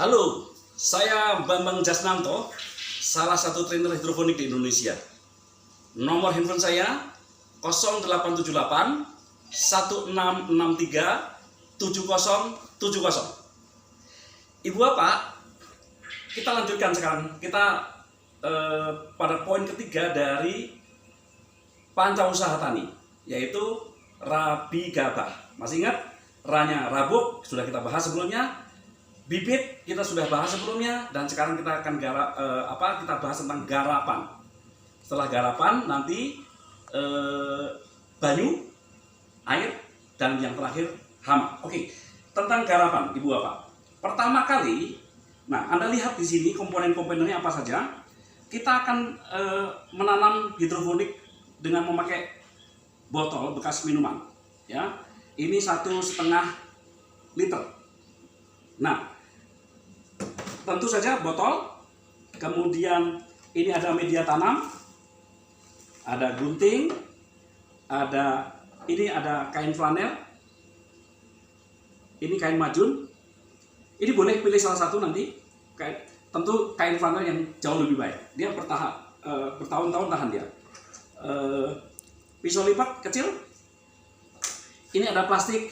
Halo, saya Bambang Jasnanto, salah satu trainer hidroponik di Indonesia. Nomor handphone saya 0878 1663 7070. Ibu Bapak, kita lanjutkan sekarang. Kita pada poin ketiga dari Pancausaha Tani, yaitu Rabi Gabah. Masih ingat? Ranya rabuk sudah kita bahas sebelumnya. Bibit kita sudah bahas sebelumnya, dan sekarang kita akan kita bahas tentang garapan. Setelah garapan nanti banyu, air, dan yang terakhir hama. Oke, tentang garapan, Ibu Bapak. Pertama kali, nah Anda lihat di sini komponen-komponennya apa saja. Kita akan menanam hidroponik dengan memakai botol bekas minuman. Ya, ini 1,5 liter. Nah, tentu saja botol, kemudian ini ada media tanam, ada gunting, ini ada kain flanel, ini kain majun. Ini boleh pilih salah satu nanti. Tentu kain flanel yang jauh lebih baik. Dia bertahun-tahun tahan dia. Pisau lipat kecil. Ini ada plastik.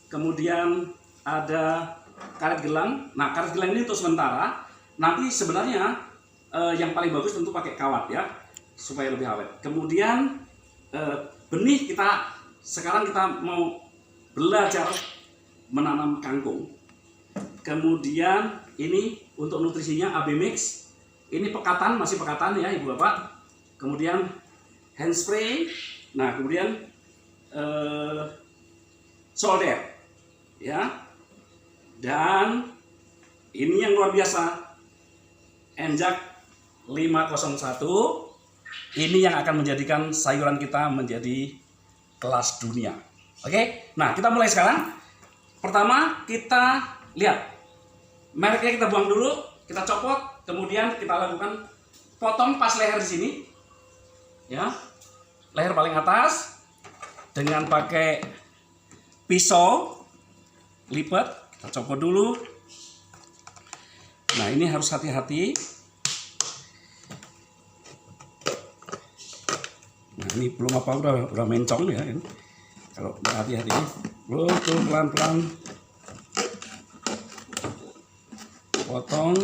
Kemudian ada karet gelang. Nah, karet gelang ini untuk sementara. Nanti sebenarnya yang paling bagus tentu pakai kawat ya, supaya lebih awet. Kemudian benih sekarang kita mau belajar menanam kangkung. Kemudian ini untuk nutrisinya AB Mix. Ini pekatan, masih pekatan ya Ibu Bapak. Kemudian hand spray. Nah, kemudian solder ya. Dan ini yang luar biasa, Enjak 501. Ini yang akan menjadikan sayuran kita menjadi kelas dunia. Oke, nah kita mulai sekarang. Pertama kita lihat mereknya, kita buang dulu, kita copot, kemudian kita lakukan potong pas leher di sini, ya, leher paling atas dengan pakai pisau lipat. Kita copot dulu. Nah, ini harus hati-hati. Nah, ini belum apa udah mencong ya. Kalau hati-hati, tuh pelan-pelan potong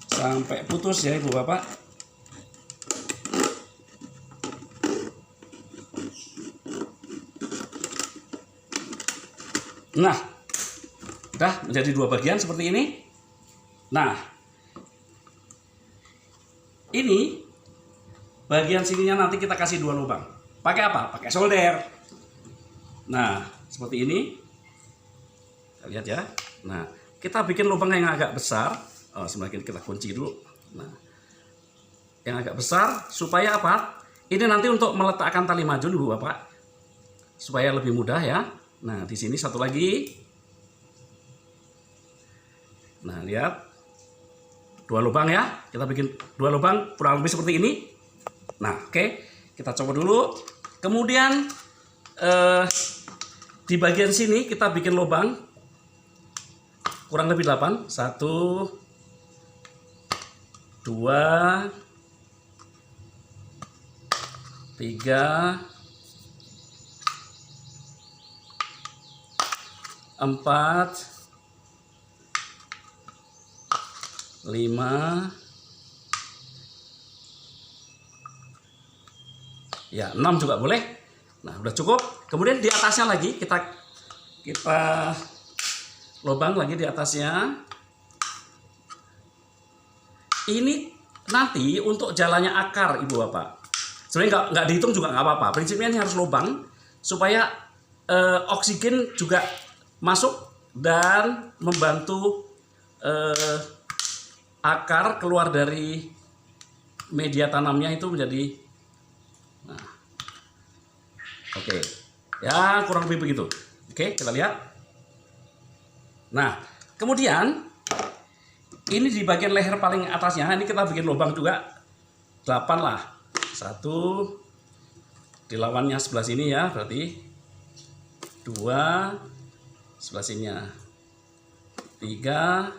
sampai putus ya Ibu Bapak. Nah, udah menjadi dua bagian seperti ini. Nah, ini bagian sininya nanti kita kasih 2 lubang. Pakai apa? Pakai solder. Nah, seperti ini. Kita lihat ya. Nah, kita bikin lubang yang agak besar. Semakin kita kunci dulu. Nah, yang agak besar supaya apa? Ini nanti untuk meletakkan tali majun Ibu Bapak, supaya lebih mudah ya. Nah, di sini satu lagi. Nah, lihat 2 lubang ya. Kita bikin 2 lubang kurang lebih seperti ini. Nah, oke, kita coba dulu. Kemudian di bagian sini kita bikin lubang kurang lebih 8. 1, 2, 3, 4, 5, ya 6 juga boleh. Nah, udah cukup. Kemudian di atasnya lagi kita lubang lagi di atasnya. Ini nanti untuk jalannya akar Ibu Bapak. Sebenarnya nggak dihitung juga nggak apa-apa. Prinsipnya ini harus lubang supaya oksigen juga masuk dan membantu akar keluar dari media tanamnya itu menjadi, nah, oke, ya kurang lebih begitu. Oke, kita lihat. Nah, kemudian ini di bagian leher paling atasnya, ini kita bikin lubang juga 8 lah. 1, di lawannya sebelah sini ya, berarti 2 sebelah sininya. 3,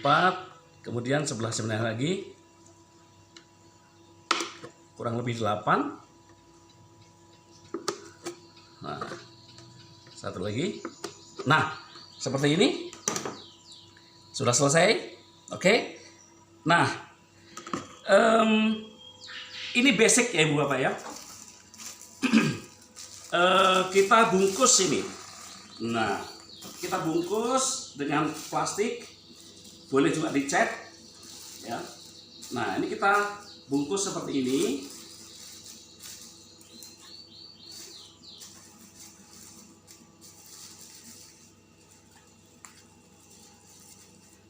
4, kemudian sebelah sebelah lagi kurang lebih 8. Nah, satu lagi. Nah, seperti ini sudah selesai. Oke. Nah, ini basic ya Ibu Bapak ya. Kita bungkus ini. Nah, kita bungkus dengan plastik, boleh juga dicat ya. Nah, ini kita bungkus seperti ini.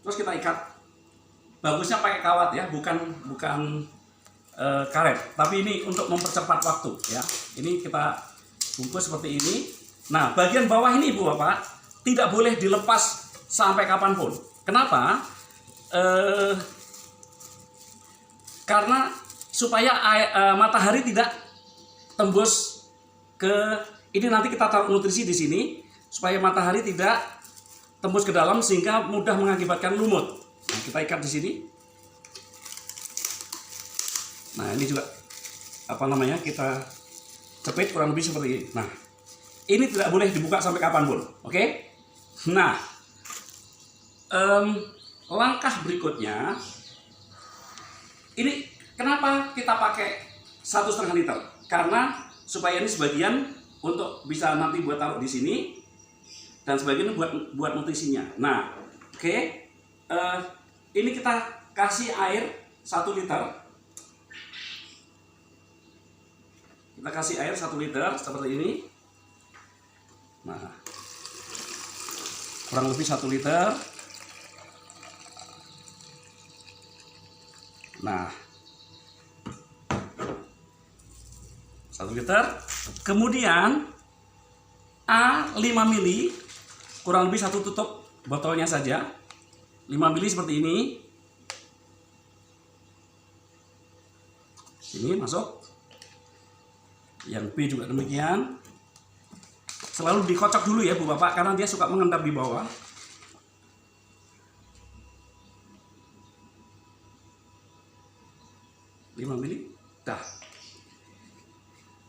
Terus kita ikat. Bagusnya pakai kawat ya, bukan karet. Tapi ini untuk mempercepat waktu ya. Ini kita bungkus seperti ini. Nah, bagian bawah ini Ibu Bapak tidak boleh dilepas sampai kapanpun. Kenapa? Karena supaya matahari tidak tembus ke ini, nanti kita taruh nutrisi di sini supaya matahari tidak tembus ke dalam sehingga mudah mengakibatkan lumut. Nah, kita ikat di sini. Nah, ini juga kita cepit kurang lebih seperti ini. Nah, ini tidak boleh dibuka sampai kapanpun, oke? Nah, langkah berikutnya, ini kenapa kita pakai 1,5 liter? Karena supaya ini sebagian untuk bisa nanti buat taruh di sini dan sebagian buat nutrisinya. Nah, oke, ini kita kasih air 1 liter. Kita kasih air 1 liter seperti ini. Nah, kurang lebih 1 liter. Nah, 1 liter. Kemudian A 5 mili, kurang lebih 1 tutup botolnya saja. 5 mili seperti ini. Sini masuk. Yang B juga demikian. Selalu dikocok dulu ya Bu Bapak, karena dia suka mengendap di bawah. Lima mili, dah.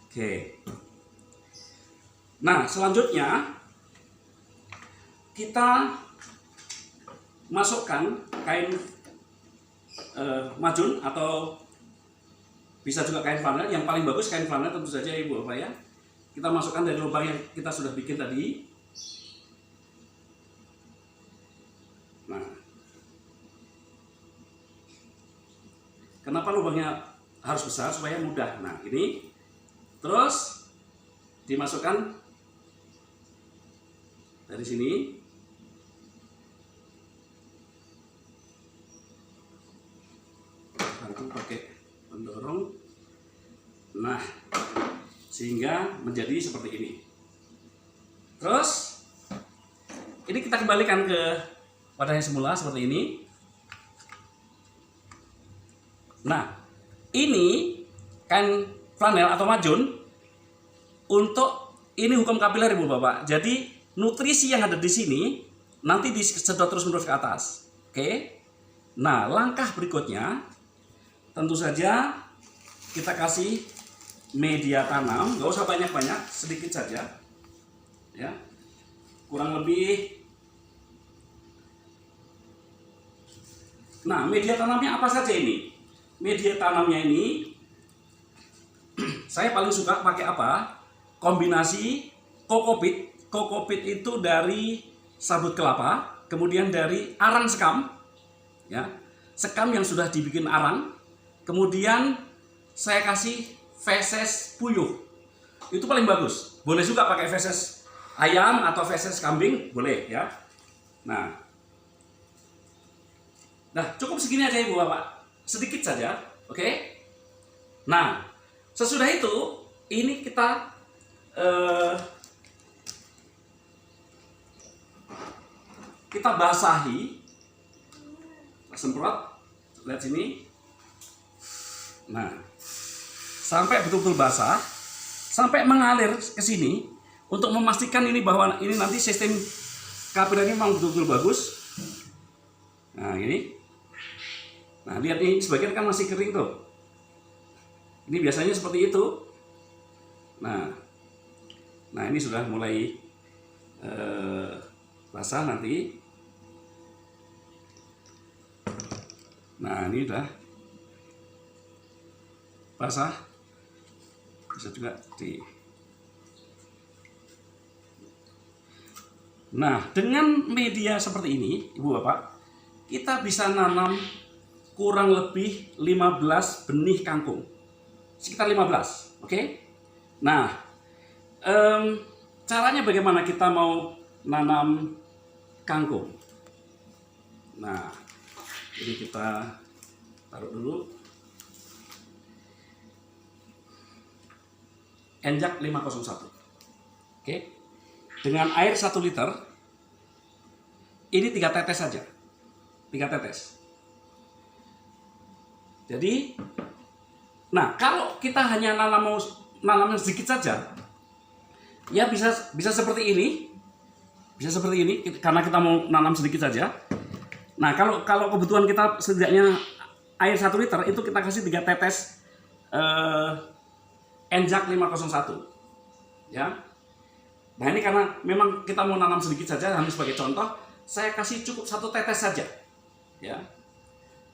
Oke. Nah, selanjutnya kita masukkan kain majun atau bisa juga kain flanel. Yang paling bagus kain flanel tentu saja Ibu Bapak ya. Kita masukkan dari lubang yang kita sudah bikin tadi. Nah, kenapa lubangnya harus besar? Supaya mudah. Nah, ini terus dimasukkan dari sini. Bantu pakai pendorong. Nah, sehingga menjadi seperti ini. Terus ini kita kembalikan ke wadahnya semula seperti ini. Nah, ini kain flanel atau majun untuk ini hukum kapiler Ibu Bapak. Jadi nutrisi yang ada di sini nanti disedot terus-menerus ke atas. Oke. Nah, langkah berikutnya tentu saja kita kasih media tanam, nggak usah banyak-banyak, sedikit saja, ya, kurang lebih. Nah, media tanamnya apa saja ini? Media tanamnya ini, saya paling suka pakai apa? Kombinasi kokopit. Kokopit itu dari sabut kelapa, kemudian dari arang sekam, ya, sekam yang sudah dibikin arang, kemudian saya kasih feses puyuh, itu paling bagus. Boleh juga pakai feses ayam atau feses kambing, boleh ya. Nah, cukup segini aja Ibu Bapak, sedikit saja, oke. Nah, sesudah itu ini kita basahi, semprot, lihat sini. Nah, sampai betul-betul basah, sampai mengalir ke sini. untuk memastikan ini bahwa ini nanti sistem kapilnya ini memang betul-betul bagus. Nah ini, nah lihat ini sebagian kan masih kering tuh. Ini biasanya seperti itu. Nah ini sudah mulai basah nanti. Nah ini udah basah, bisa juga di. Nah dengan media seperti ini Ibu Bapak, kita bisa nanam kurang lebih 15 benih kangkung, sekitar 15, oke? Nah caranya bagaimana kita mau nanam kangkung? Nah ini kita taruh dulu. Enjak 501. Oke. Dengan air 1 liter. Ini 3 tetes saja. 3 tetes. Jadi nah, kalau kita hanya nanam sedikit saja, ya bisa seperti ini. Bisa seperti ini karena kita mau nanam sedikit saja. Nah, kalau kebutuhan kita setidaknya air 1 liter, itu kita kasih 3 tetes Enjak 501. Ya. Nah, ini karena memang kita mau nanam sedikit saja, hanya sebagai contoh, saya kasih cukup 1 tetes saja. Ya.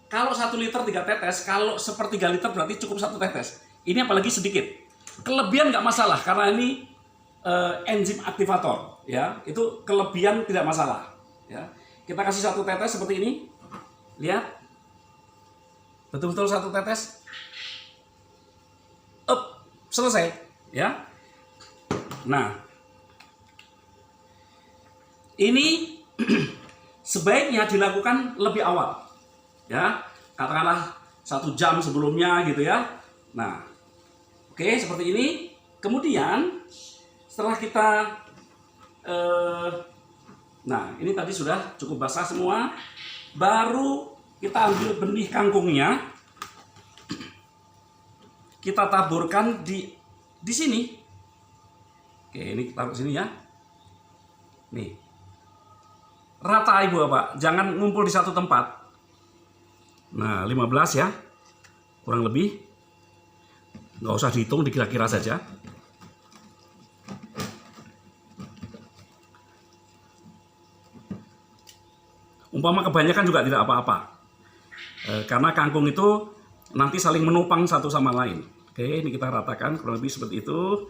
Kalau 1 liter 3 tetes, kalau 1/3 liter berarti cukup 1 tetes. Ini apalagi sedikit. Kelebihan nggak masalah karena ini enzim aktivator, ya. Itu kelebihan tidak masalah, ya. Kita kasih 1 tetes seperti ini. Lihat. Betul-betul 1 tetes. Selesai, ya. Nah, ini sebaiknya dilakukan lebih awal, ya. Katakanlah 1 jam sebelumnya gitu ya. Nah, oke, seperti ini. Kemudian setelah kita nah, ini tadi sudah cukup basah semua. Baru kita ambil benih kangkungnya. Kita taburkan di sini. Oke, ini kita taruh sini ya. Nih. Rata Ibu Bapak, jangan ngumpul di satu tempat. Nah, 15 ya. Kurang lebih. Nggak usah dihitung, dikira-kira saja. Umpama kebanyakan juga tidak apa-apa. Karena kangkung itu nanti saling menopang satu sama lain. Oke, ini kita ratakan kurang lebih seperti itu.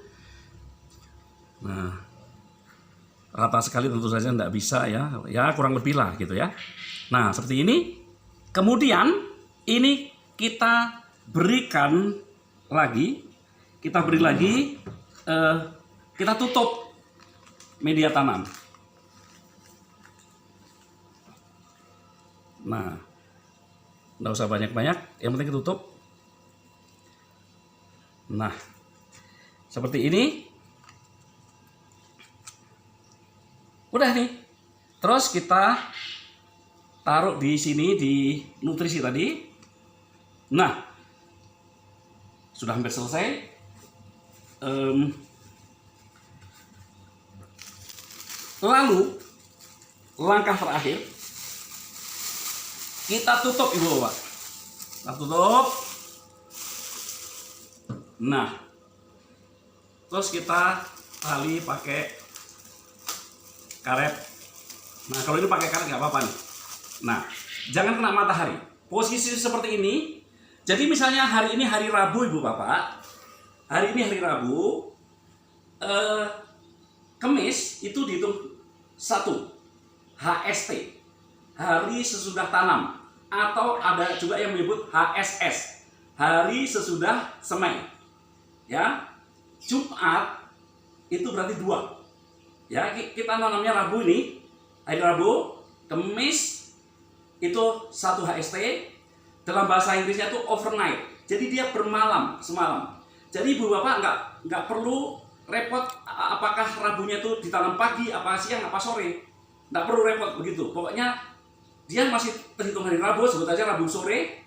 Nah, rata sekali tentu saja tidak bisa ya. Ya kurang lebih lah gitu ya. Nah, seperti ini. Kemudian ini kita berikan lagi. Kita beri lagi. Kita tutup media tanam. Nah, nggak usah banyak-banyak, yang penting tutup. Nah, seperti ini. Udah nih. Terus kita taruh di sini di nutrisi tadi. Nah, sudah hampir selesai. Lalu langkah terakhir. Kita tutup Ibu Bapak. Kita tutup. Nah. Terus kita tali pakai karet. Nah, kalau ini pakai karet nggak apa-apa nih. Nah, jangan kena matahari. Posisi seperti ini. Jadi misalnya hari ini hari Rabu Ibu Bapak. Hari ini hari Rabu. Kemis itu dihitung 1 HST. Hari sesudah tanam, atau ada juga yang menyebut HSS, hari sesudah semai. Ya, Jumat itu berarti 2. Ya, kita nanamnya Rabu ini, hari Rabu. Kemis itu 1 HST. Dalam bahasa Inggrisnya itu overnight. Jadi dia bermalam, semalam. Jadi Ibu Bapak nggak perlu repot apakah Rabunya itu ditanam pagi, apa siang, apa sore. Nggak perlu repot begitu. Pokoknya dia masih terhitung hari Rabu, sebut aja Rabu sore,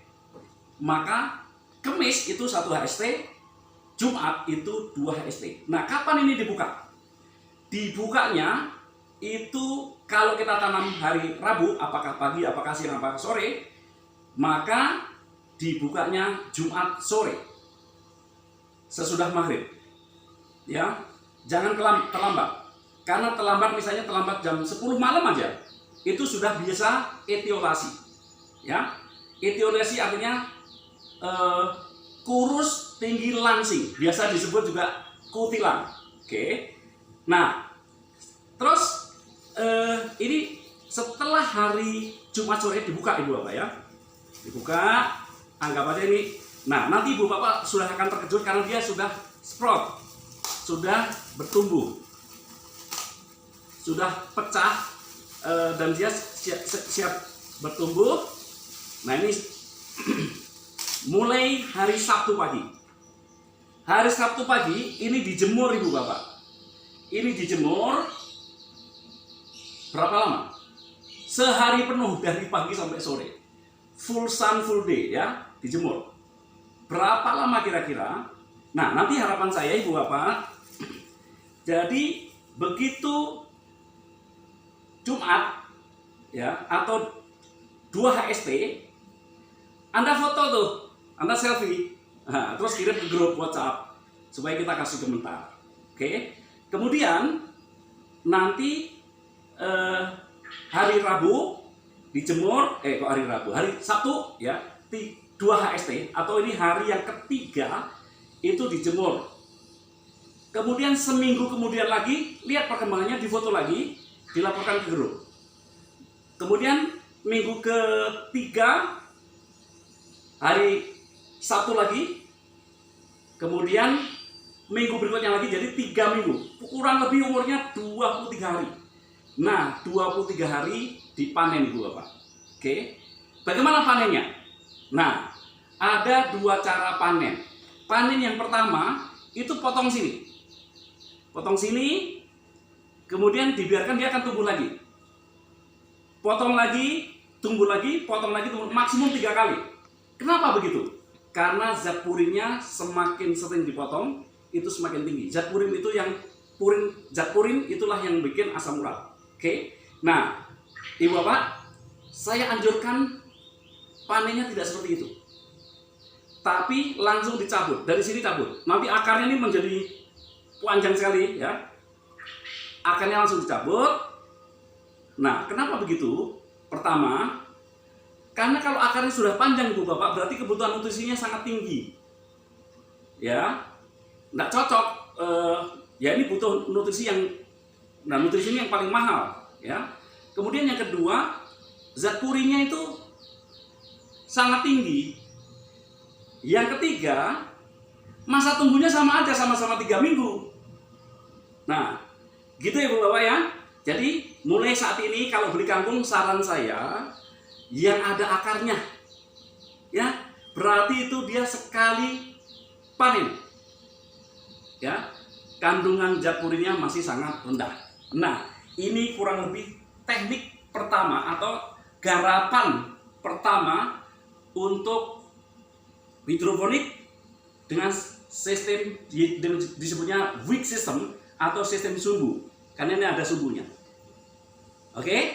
maka Kemis itu 1 HST, Jumat itu 2 HST. Nah, kapan ini dibuka? dibukanya itu kalau kita tanam hari Rabu, apakah pagi, apakah siang, apakah sore, maka dibukanya Jumat sore sesudah maghrib. Ya, jangan terlambat. Karena terlambat, misalnya terlambat jam 10 malam aja, itu sudah biasa etiolasi. Ya, etiolasi artinya kurus tinggi langsing, biasa disebut juga kutilang. Oke. Nah, terus ini setelah hari Jumat sore dibuka Ibu Bapak ya. Dibuka, anggap aja ini. Nah, nanti Ibu Bapak sudah akan terkejut karena dia sudah sprout, sudah bertumbuh, sudah pecah, dan dia siap bertumbuh. Nah, ini mulai hari Sabtu pagi. Hari Sabtu pagi ini dijemur Ibu Bapak. Ini dijemur berapa lama? Sehari penuh dari pagi sampai sore. Full sun, full day ya, dijemur. Berapa lama kira-kira? Nah, nanti harapan saya Ibu Bapak, jadi begitu Jumat ya atau 2 HST, Anda foto tuh, Anda selfie, nah, terus kirim ke grup WhatsApp supaya kita kasih komentar. Oke. Kemudian nanti hari Rabu dijemur, kok hari Rabu, hari Sabtu ya, 2 HST atau ini hari yang ketiga itu dijemur. Kemudian seminggu kemudian lagi lihat perkembangannya, difoto lagi, dilaporkan ke grup. Kemudian minggu ketiga hari Sabtu lagi, kemudian minggu berikutnya lagi, jadi 3 minggu, kurang lebih umurnya 23 hari. Nah, 23 hari dipanen Ibu Bapak. Oke, bagaimana panennya? Nah, ada 2 cara panen. Panen yang pertama itu potong sini, kemudian dibiarkan dia akan tumbuh lagi. Potong lagi, tumbuh lagi, potong lagi, tumbuh, maksimum 3 kali. Kenapa begitu? Karena zat purinnya semakin sering dipotong, itu semakin tinggi. Zat purin itu zat purin itulah yang bikin asam urat. Oke. Nah, Ibu Bapak, saya anjurkan panennya tidak seperti itu. Tapi langsung dicabut, dari sini cabut. Nanti akarnya ini menjadi panjang sekali ya. Akarnya langsung dicabut. Nah, kenapa begitu? Pertama, karena kalau akarnya sudah panjang Ibu Bapak, berarti kebutuhan nutrisinya sangat tinggi. Ya, nggak cocok. Ya ini butuh nutrisi yang, nah nutrisi ini yang paling mahal. Ya. Kemudian yang kedua, zat purinnya itu sangat tinggi. Yang ketiga, masa tumbuhnya sama aja, sama-sama 3 minggu. Nah, gitu ya Bu Bapak ya. Jadi mulai saat ini kalau beli kangkung, saran saya yang ada akarnya, ya berarti itu dia sekali panen, ya kandungan zat purinnya masih sangat rendah. Nah, ini kurang lebih teknik pertama atau garapan pertama untuk hidroponik dengan sistem disebutnya wick system atau sistem sumbu, karena ini ada sumbunya. Oke,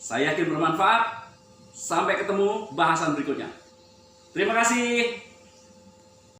saya yakin bermanfaat. Sampai ketemu bahasan berikutnya. Terima kasih.